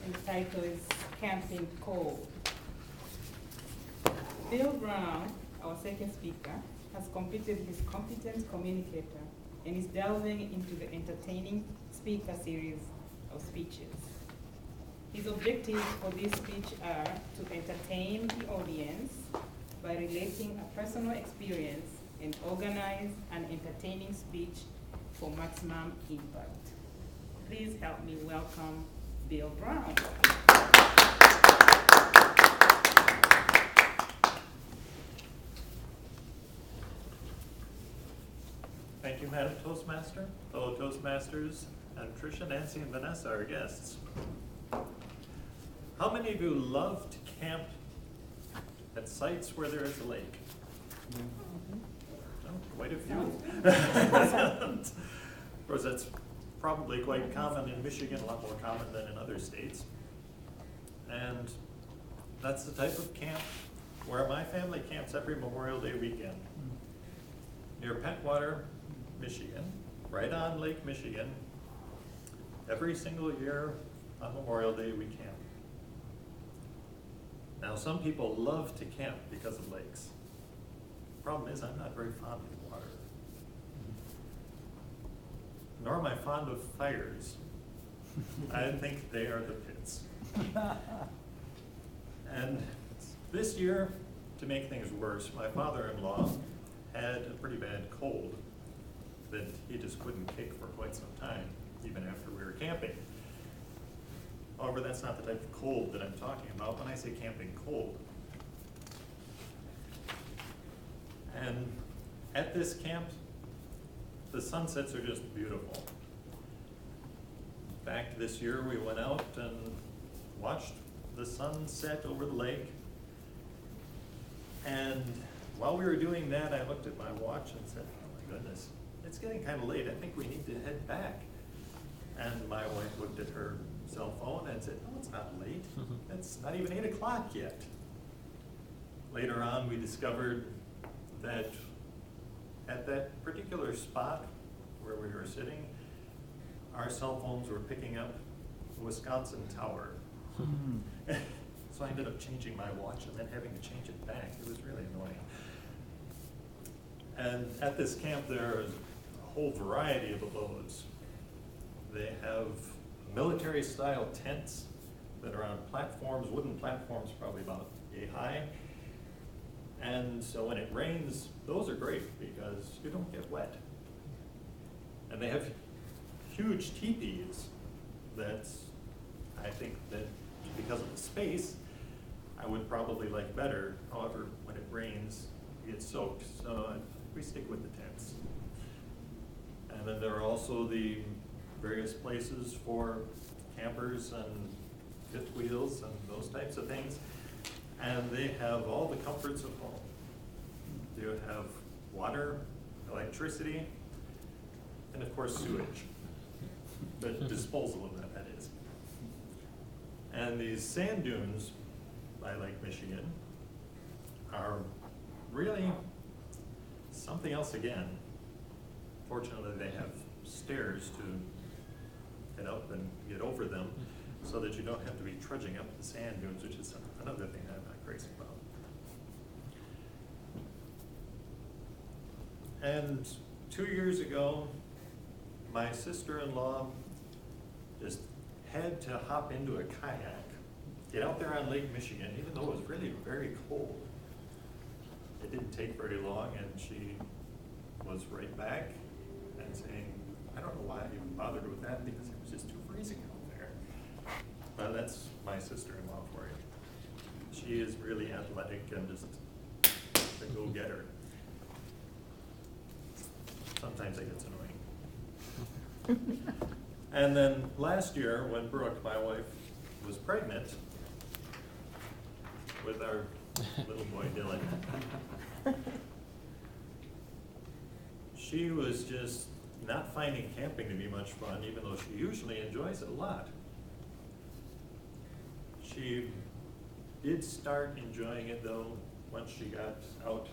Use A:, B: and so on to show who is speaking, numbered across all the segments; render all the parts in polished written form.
A: and the title is Camping Cold. Bill Brown, our second speaker, has completed his competent communicator and is delving into the entertaining speaker series of speeches. His objectives for this speech are to entertain the audience by relating a personal experience and organize an entertaining speech for maximum impact. Please help me welcome Bill Brown.
B: Thank you, Madam Toastmaster, fellow Toastmasters, and Tricia, Nancy, and Vanessa, our guests. How many of you love to camp at sites where there is a lake? Oh, quite a few. Of course, that's probably quite common in Michigan, a lot more common than in other states. And that's the type of camp where my family camps every Memorial Day weekend. Near Pentwater, Michigan, right on Lake Michigan. Every single year on Memorial Day we camp. Now some people love to camp because of lakes. Problem is I'm not very fond of water. Nor am I fond of fires. I think they are the pits. And this year, to make things worse, my father-in-law had a pretty bad cold that he just couldn't kick for quite some time, even after we were camping. However, that's not the type of cold that I'm talking about when I say camping cold. And at this camp, the sunsets are just beautiful. In fact, this year we went out and watched the sun set over the lake. And while we were doing that, I looked at my watch and said, oh my goodness, it's getting kind of late. I think we need to head back. And my wife looked at her cell phone and said, oh, it's not late. It's not even 8 o'clock yet. Later on, we discovered that at that particular spot where we were sitting, our cell phones were picking up the Wisconsin tower. So I ended up changing my watch and then having to change it back. It was really annoying. And at this camp, there is a whole variety of abodes. They have military-style tents that are on platforms, wooden platforms, probably about yay high. And so when it rains, those are great because you don't get wet. And they have huge teepees that's, I think that because of the space, I would probably like better. However, when it rains, you get soaked. So we stick with the tents. And then there are also the various places for campers and fifth wheels and those types of things. And they have all the comforts of home. You have water, electricity, and of course sewage. The disposal of that is. And these sand dunes by Lake Michigan are really something else again. Fortunately, they have stairs to get up and get over them so that you don't have to be trudging up the sand dunes, which is another thing I'm not crazy about. And 2 years ago, my sister-in-law just had to hop into a kayak, get out there on Lake Michigan, even though it was really very cold. It didn't take very long, and she was right back and saying, I don't know why I even bothered with that because it was just too freezing out there. But that's my sister-in-law for you. She is really athletic and just a go-getter. Sometimes it gets annoying. And then last year, when Brooke, my wife, was pregnant with our little boy Dylan, she was just not finding camping to be much fun, even though she usually enjoys it a lot. She did start enjoying it though once she got out,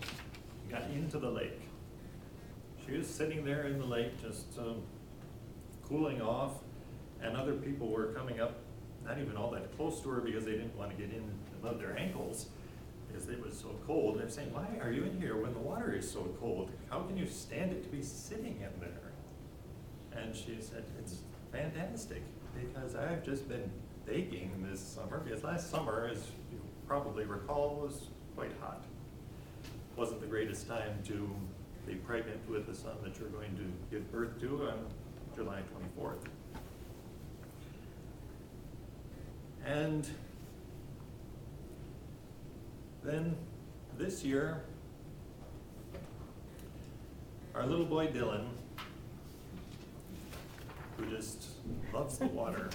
B: got into the lake. She was sitting there in the lake just cooling off, and other people were coming up not even all that close to her because they didn't want to get in above their ankles because it was so cold. They're saying, why are you in here when the water is so cold? How can you stand it to be sitting in there? And she said, it's fantastic because I've just been baking this summer because last summer, as you probably recall, was quite hot. Wasn't the greatest time to be pregnant with the son that you're going to give birth to on July 24th. And then this year, our little boy Dylan, who just loves the water,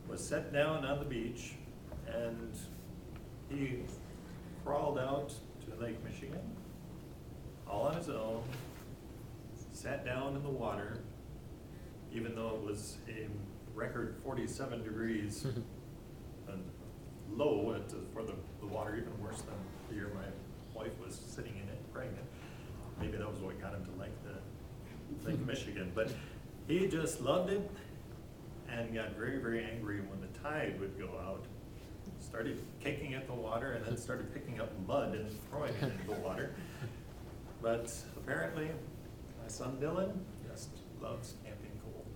B: was set down on the beach, and he crawled out to Lake Michigan all on his own, sat down in the water, even though it was a record 47 degrees and low for the water, even worse than the year my wife was sitting in it pregnant. Maybe that was what got him to like the Lake Michigan. But he just loved it and got very, very angry when the tide would go out. Started kicking at the water and then started picking up mud and throwing it into the water. But apparently, my son Dylan just loves camping cold.